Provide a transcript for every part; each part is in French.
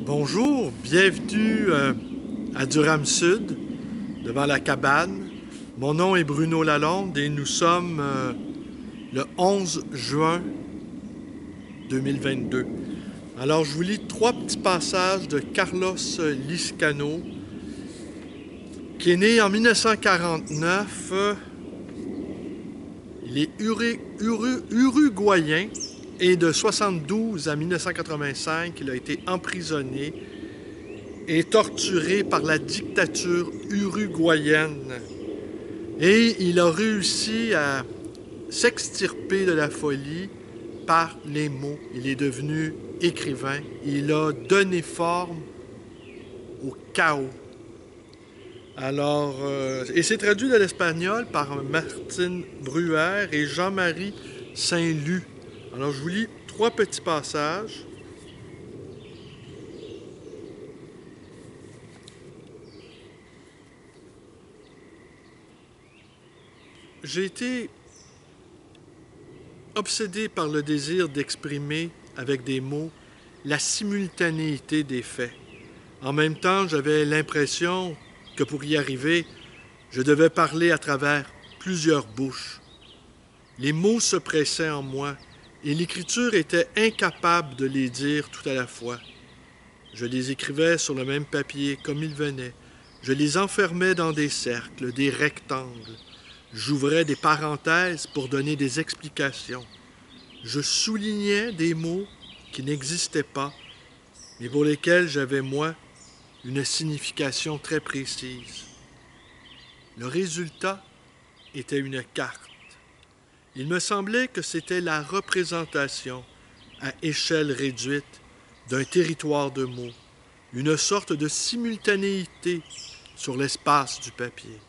Bonjour, bienvenue à Durham-Sud, devant la cabane. Mon nom est Bruno Lalonde et nous sommes le 11 juin 2022. Alors, je vous lis trois petits passages de Carlos Lizcano, qui est né en 1949. Il est uruguayen et de 1972 à 1985, il a été emprisonné et torturé par la dictature uruguayenne. Et il a réussi à s'extirper de la folie par les mots. Il est devenu écrivain. Il a donné forme au chaos. Alors, et c'est traduit de l'espagnol par Martine Bruer et Jean-Marie Saint-Lut. Alors, je vous lis trois petits passages. J'ai été obsédé par le désir d'exprimer avec des mots la simultanéité des faits. En même temps, j'avais l'impression que pour y arriver, je devais parler à travers plusieurs bouches. Les mots se pressaient en moi et l'écriture était incapable de les dire tout à la fois. Je les écrivais sur le même papier comme ils venaient. Je les enfermais dans des cercles, des rectangles. J'ouvrais des parenthèses pour donner des explications. Je soulignais des mots qui n'existaient pas, mais pour lesquels j'avais, moi, une signification très précise. Le résultat était une carte. Il me semblait que c'était la représentation, à échelle réduite, d'un territoire de mots, une sorte de simultanéité sur l'espace du papier.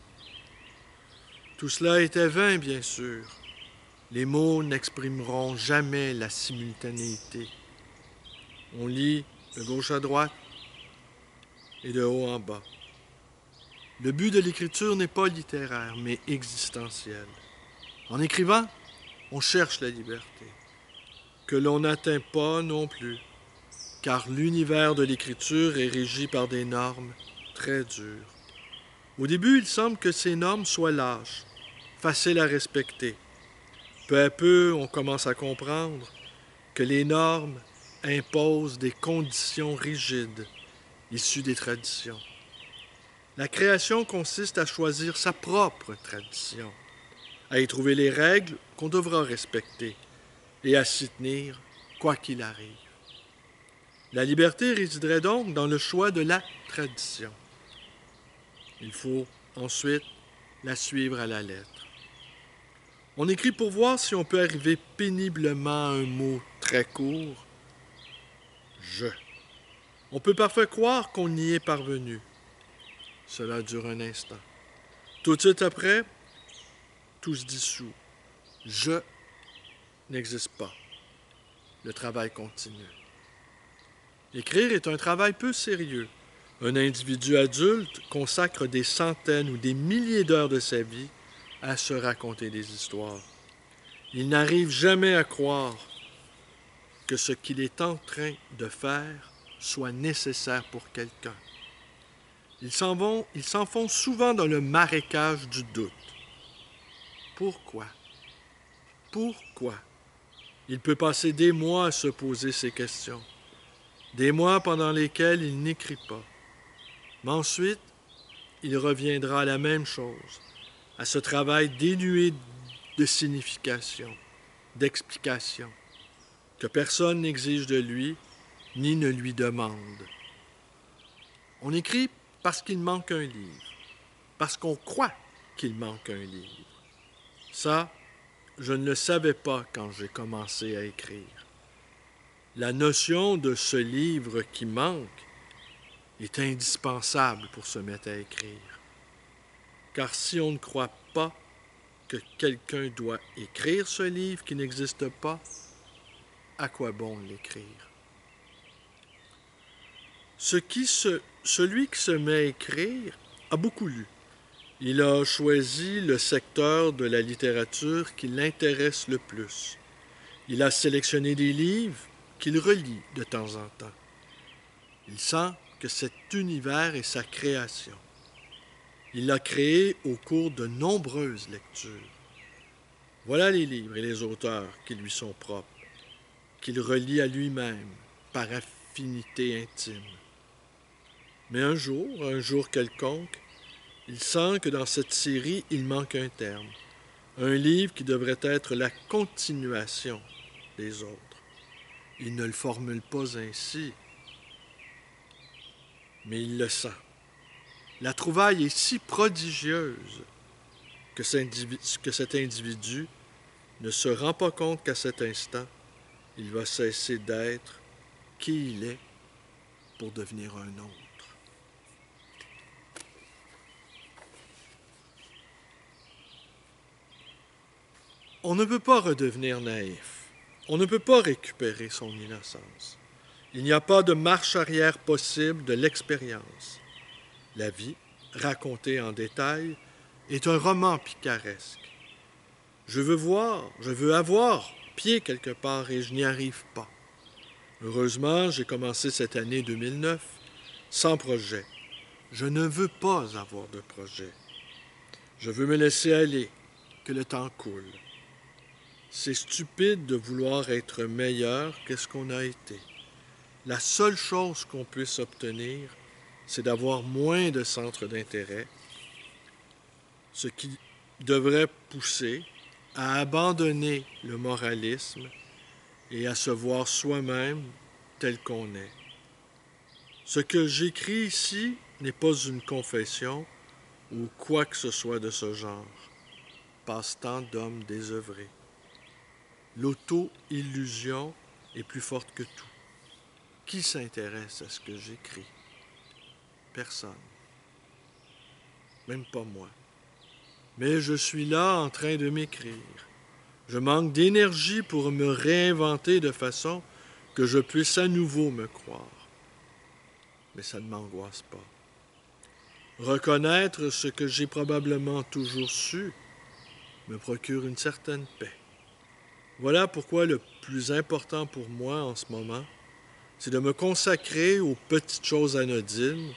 Tout cela était vain, bien sûr. Les mots n'exprimeront jamais la simultanéité. On lit de gauche à droite et de haut en bas. Le but de l'écriture n'est pas littéraire, mais existentiel. En écrivant, on cherche la liberté, que l'on n'atteint pas non plus, car l'univers de l'écriture est régi par des normes très dures. Au début, il semble que ces normes soient lâches, faciles à respecter. Peu à peu, on commence à comprendre que les normes imposent des conditions rigides, issues des traditions. La création consiste à choisir sa propre tradition, à y trouver les règles qu'on devra respecter et à s'y tenir, quoi qu'il arrive. La liberté résiderait donc dans le choix de la tradition. Il faut ensuite la suivre à la lettre. On écrit pour voir si on peut arriver péniblement à un mot très court. Je. On peut parfois croire qu'on y est parvenu. Cela dure un instant. Tout de suite après, tout se dissout. Je n'existe pas. Le travail continue. Écrire est un travail peu sérieux. Un individu adulte consacre des centaines ou des milliers d'heures de sa vie à se raconter des histoires. Il n'arrive jamais à croire que ce qu'il est en train de faire soit nécessaire pour quelqu'un. Ils s'enfoncent souvent dans le marécage du doute. Pourquoi? Pourquoi? Il peut passer des mois à se poser ces questions. Des mois pendant lesquels il n'écrit pas. Mais ensuite, il reviendra à la même chose, à ce travail dénué de signification, d'explication, que personne n'exige de lui, ni ne lui demande. On écrit parce qu'il manque un livre, parce qu'on croit qu'il manque un livre. Ça, je ne le savais pas quand j'ai commencé à écrire. La notion de ce livre qui manque est indispensable pour se mettre à écrire. Car si on ne croit pas que quelqu'un doit écrire ce livre qui n'existe pas, à quoi bon l'écrire? Celui qui se met à écrire a beaucoup lu. Il a choisi le secteur de la littérature qui l'intéresse le plus. Il a sélectionné des livres qu'il relit de temps en temps. Il sent que cet univers est sa création. Il l'a créé au cours de nombreuses lectures. Voilà les livres et les auteurs qui lui sont propres, qu'il relie à lui-même par affinité intime. Mais un jour quelconque, il sent que dans cette série, il manque un terme, un livre qui devrait être la continuation des autres. Il ne le formule pas ainsi, mais il le sent. La trouvaille est si prodigieuse que cet individu ne se rend pas compte qu'à cet instant, il va cesser d'être qui il est pour devenir un autre. On ne peut pas redevenir naïf. On ne peut pas récupérer son innocence. Il n'y a pas de marche arrière possible de l'expérience. La vie, racontée en détail, est un roman picaresque. Je veux avoir pied quelque part et je n'y arrive pas. Heureusement, j'ai commencé cette année 2009 sans projet. Je ne veux pas avoir de projet. Je veux me laisser aller, que le temps coule. C'est stupide de vouloir être meilleur que ce qu'on a été. La seule chose qu'on puisse obtenir, c'est d'avoir moins de centres d'intérêt, ce qui devrait pousser à abandonner le moralisme et à se voir soi-même tel qu'on est. Ce que j'écris ici n'est pas une confession ou quoi que ce soit de ce genre. Passe-temps d'hommes désœuvrés. L'auto-illusion est plus forte que tout. Qui s'intéresse à ce que j'écris? Personne. Même pas moi. Mais je suis là en train de m'écrire. Je manque d'énergie pour me réinventer de façon que je puisse à nouveau me croire. Mais ça ne m'angoisse pas. Reconnaître ce que j'ai probablement toujours su me procure une certaine paix. Voilà pourquoi le plus important pour moi en ce moment, c'est de me consacrer aux petites choses anodines,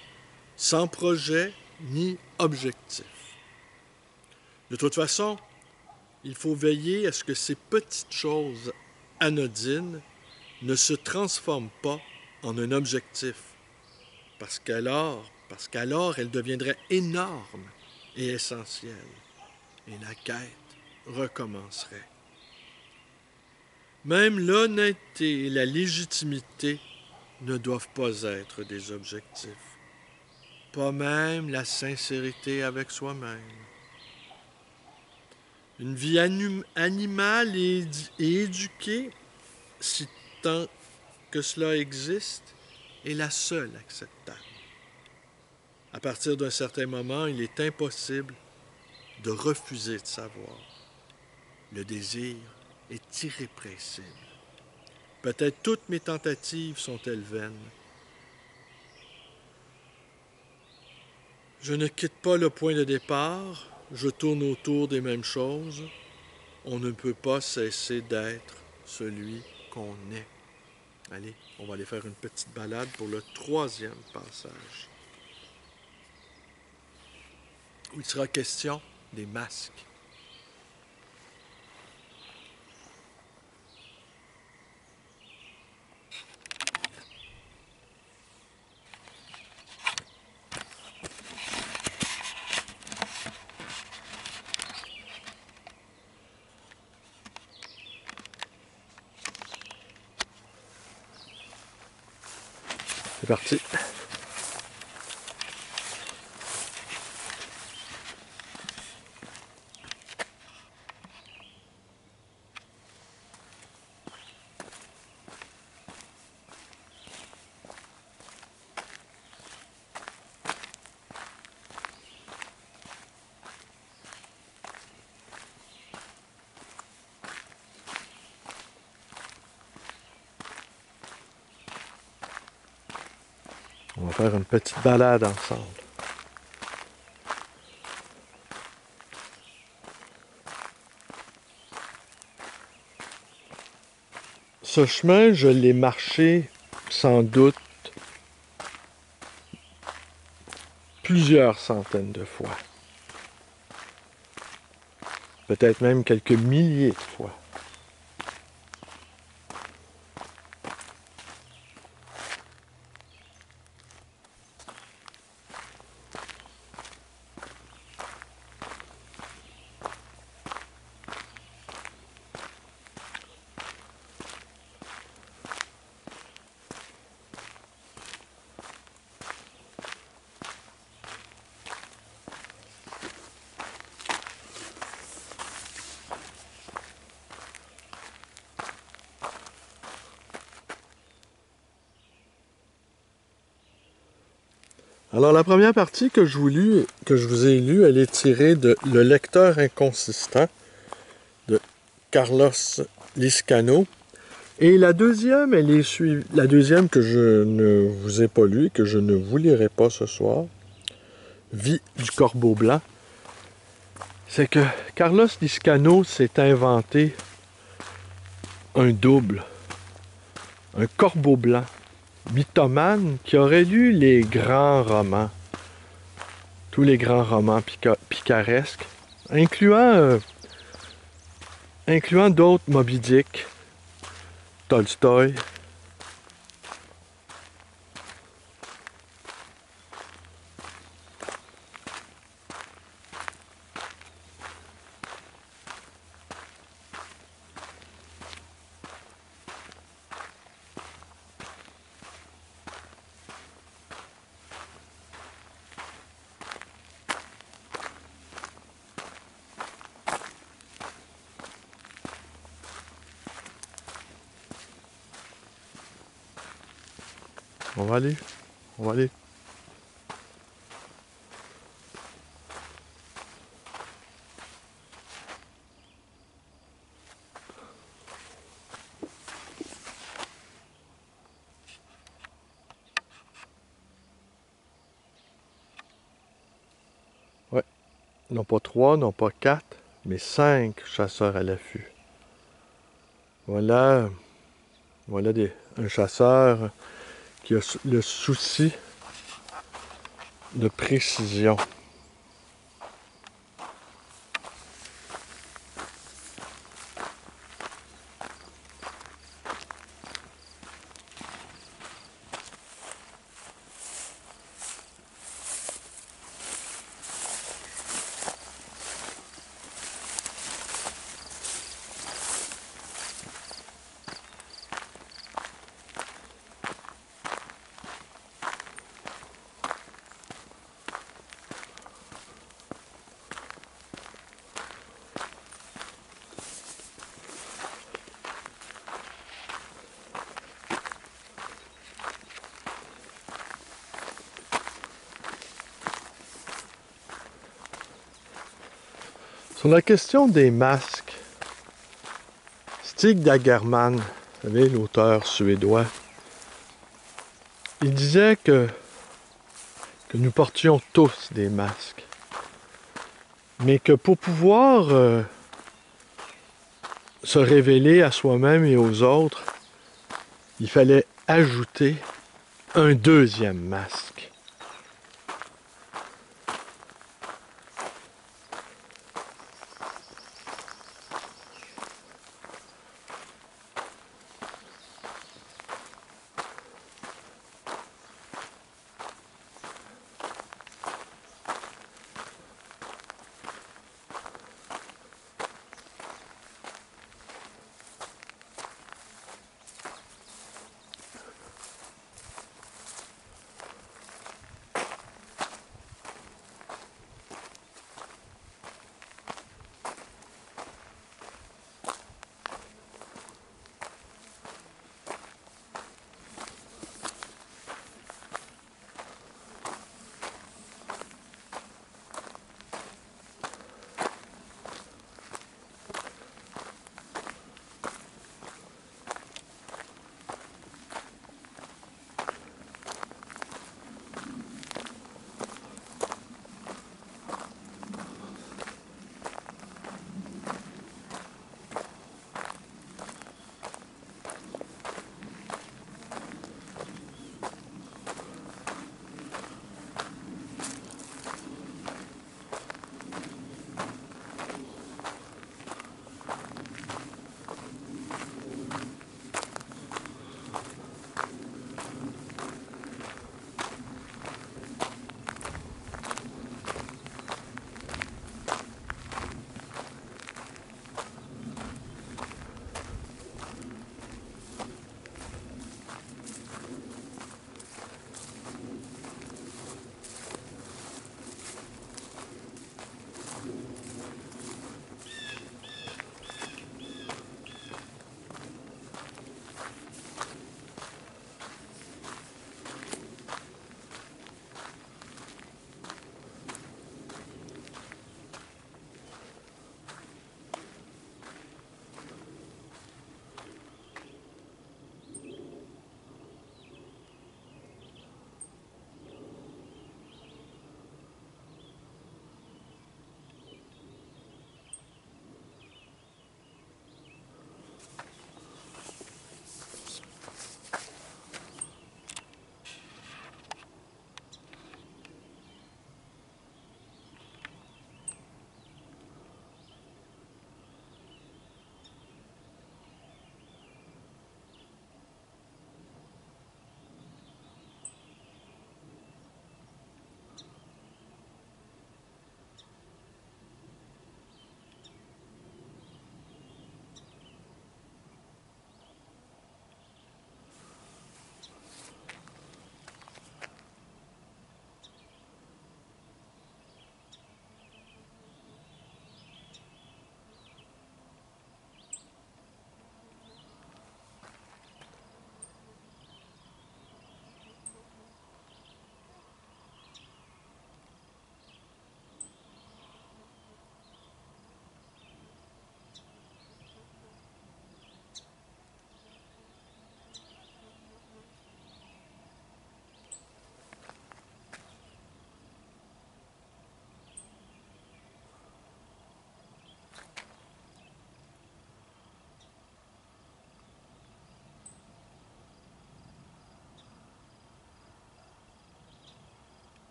sans projet ni objectif. De toute façon, il faut veiller à ce que ces petites choses anodines ne se transforment pas en un objectif, parce qu'alors elles deviendraient énormes et essentielles, et la quête recommencerait. Même l'honnêteté et la légitimité ne doivent pas être des objectifs, pas même la sincérité avec soi-même. Une vie animale et éduquée, si tant que cela existe, est la seule acceptable. À partir d'un certain moment, il est impossible de refuser de savoir. Le désir est irrépressible. Peut-être toutes mes tentatives sont-elles vaines. Je ne quitte pas le point de départ, je tourne autour des mêmes choses. On ne peut pas cesser d'être celui qu'on est. Allez, on va aller faire une petite balade pour le 3e passage, où il sera question des masques. C'est parti. On va faire une petite balade ensemble. Ce chemin, je l'ai marché sans doute plusieurs centaines de fois. Peut-être même quelques milliers de fois. Alors, la première partie que je vous ai lue, elle est tirée de Le lecteur inconsistant de Carlos Liscano. Et la deuxième, la deuxième que je ne vous ai pas lue, que je ne vous lirai pas ce soir, Vie du corbeau blanc, c'est que Carlos Liscano s'est inventé un double, un corbeau blanc, mythomane qui aurait lu les grands romans, tous les grands romans picaresques, incluant d'autres, Moby Dick, Tolstoï. On va aller. On va aller. Ouais. Non pas 3, non pas 4, mais 5 chasseurs à l'affût. Voilà, un chasseur qui a le souci de précision. Sur la question des masques, Stig Dagerman, vous savez, l'auteur suédois, il disait que nous portions tous des masques, mais que pour pouvoir se révéler à soi-même et aux autres, il fallait ajouter un deuxième masque.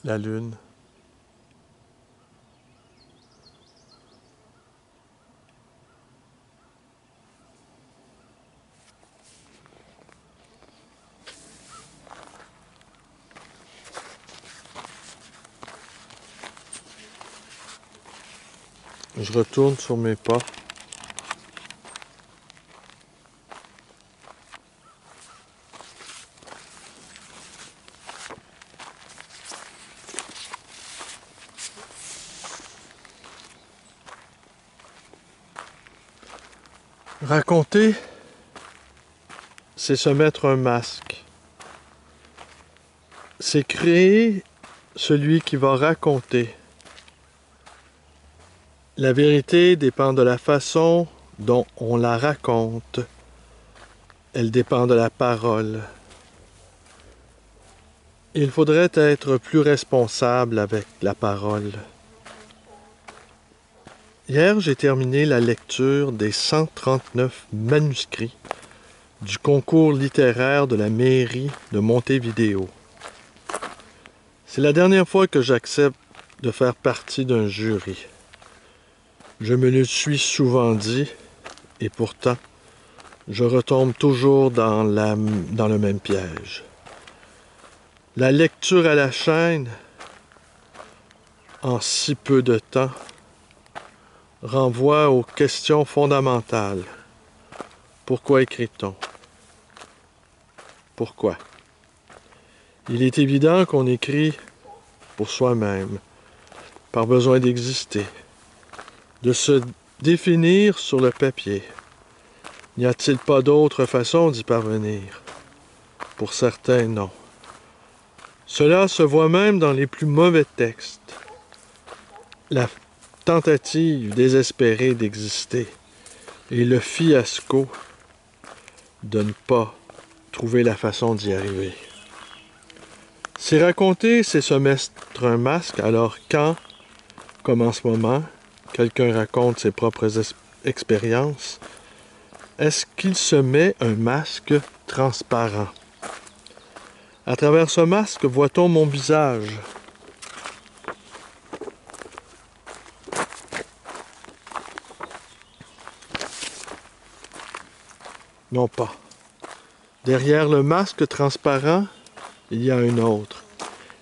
la lune. Je retourne sur mes pas. Raconter, c'est se mettre un masque. C'est créer celui qui va raconter. La vérité dépend de la façon dont on la raconte. Elle dépend de la parole. Il faudrait être plus responsable avec la parole. Hier, j'ai terminé la lecture des 139 manuscrits du concours littéraire de la mairie de Montevideo. C'est la dernière fois que j'accepte de faire partie d'un jury. Je me le suis souvent dit, et pourtant, je retombe toujours dans le même piège. La lecture à la chaîne, en si peu de temps, renvoie aux questions fondamentales. Pourquoi écrit-on? Pourquoi? Il est évident qu'on écrit pour soi-même, par besoin d'exister, de se définir sur le papier. N'y a-t-il pas d'autre façon d'y parvenir? Pour certains, non. Cela se voit même dans les plus mauvais textes. La tentative désespérée d'exister et le fiasco de ne pas trouver la façon d'y arriver. C'est raconter, c'est se mettre un masque, alors quand, comme en ce moment, quelqu'un raconte ses propres expériences, est-ce qu'il se met un masque transparent? À travers ce masque, voit-on mon visage? Non pas. Derrière le masque transparent, il y a un autre.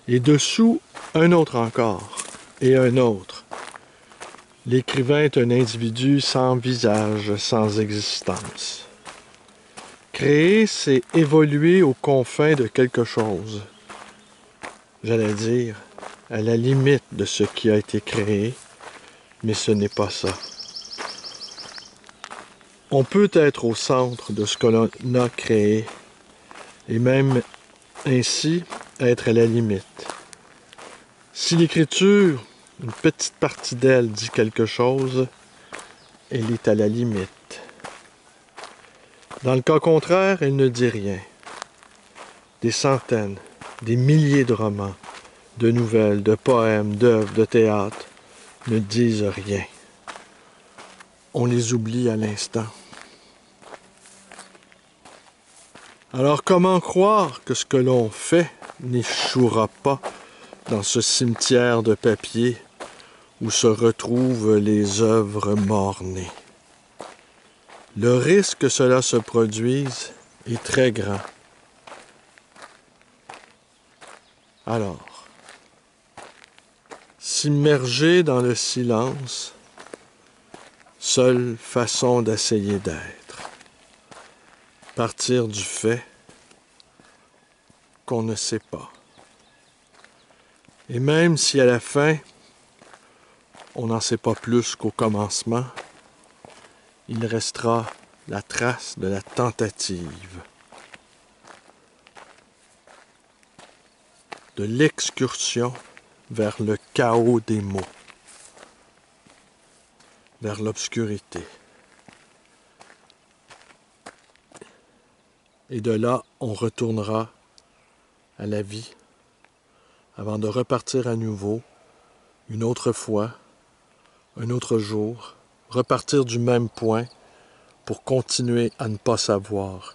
Et dessous, un autre encore. Et un autre. L'écrivain est un individu sans visage, sans existence. Créer, c'est évoluer aux confins de quelque chose. J'allais dire, à la limite de ce qui a été créé, mais ce n'est pas ça. On peut être au centre de ce que l'on a créé, et même ainsi être à la limite. Si l'écriture, une petite partie d'elle dit quelque chose, elle est à la limite. Dans le cas contraire, elle ne dit rien. Des centaines, des milliers de romans, de nouvelles, de poèmes, d'œuvres, de théâtre ne disent rien. On les oublie à l'instant. Alors comment croire que ce que l'on fait n'échouera pas dans ce cimetière de papier où se retrouvent les œuvres mort-nées? Le risque que cela se produise est très grand. Alors, s'immerger dans le silence, seule façon d'essayer d'être. Partir du fait qu'on ne sait pas. Et même si à la fin, on n'en sait pas plus qu'au commencement, il restera la trace de la tentative, de l'excursion vers le chaos des mots, vers l'obscurité. Et de là, on retournera à la vie avant de repartir à nouveau, une autre fois, un autre jour, repartir du même point pour continuer à ne pas savoir.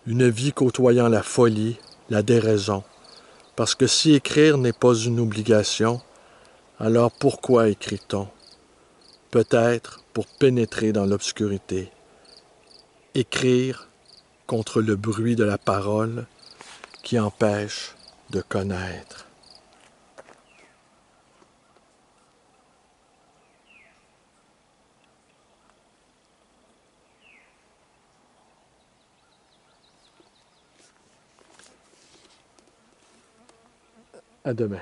Une vie côtoyant la folie, la déraison, Parce que si écrire n'est pas une obligation, alors pourquoi écrit-on? Peut-être pour pénétrer dans l'obscurité. Écrire contre le bruit de la parole qui empêche de connaître. À demain.